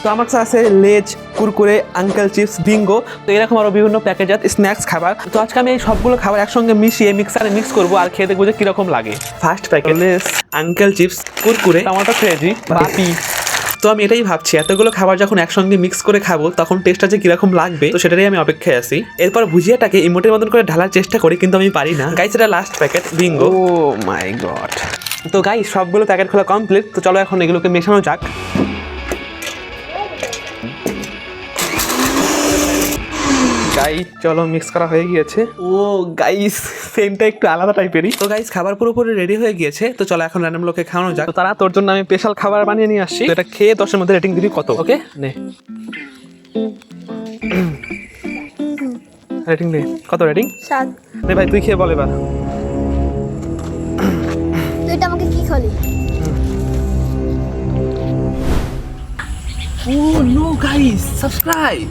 তো আমার কাছে আছে লেজ, কুরকুরে, আঙ্কেল চিপস, বিঙ্গো, তো এরকম আরো বিভিন্ন প্যাকেজাত স্ন্যাক্স খাবার। তো আজকে আমি এই সবগুলো খাবার একসঙ্গে মিশিয়ে মিক্সারে মিক্স করবো আর খেয়ে দেখবো যে কিরকম লাগে। First packet Lay's, uncle chips, Kurkure, tomato crazy, বাপি। তো আমি এটাই ভাবছি এতগুলো খাবার যখন একসঙ্গে মিক্স করে খাবো তখন টেস্টটা যে কিরকম লাগবে, তো সেটারই আমি অপেক্ষায় আছি। এরপর ভুজিয়াটাকে ইমোটের মতন করে ঢালার চেষ্টা করি, কিন্তু আমি পারি না। গাইস, এটা লাস্ট প্যাকেট বিঙ্গো। ও মাই গড। তো গাইস, সবগুলো প্যাকেট খোলা কমপ্লিট। তো চলো এখন এগুলোকে মেশানো যাক। গাইস চলো, মিক্স করা হয়ে গিয়েছে। ও গাইস, সেন্টটা একটু আলাদা টাইপেরই। তো গাইস, খাবার পুরোপুরি রেডি হয়ে গিয়েছে। তো চলো এখন র্যান্ডম লোকে খাওয়ানো যাক। তো তারা তোর জন্য আমি স্পেশাল খাবার বানিয়ে নিয়ে আসছি। তো এটা খেয়ে 10-এর মধ্যে রেটিং দিবি কত? ওকে নে, রেটিং দে। কত রেটিং? 7। নে ভাই, তুই খেয়ে বল এবার। তুই এটা আমাকে কি খালি? Oh no guys, subscribe!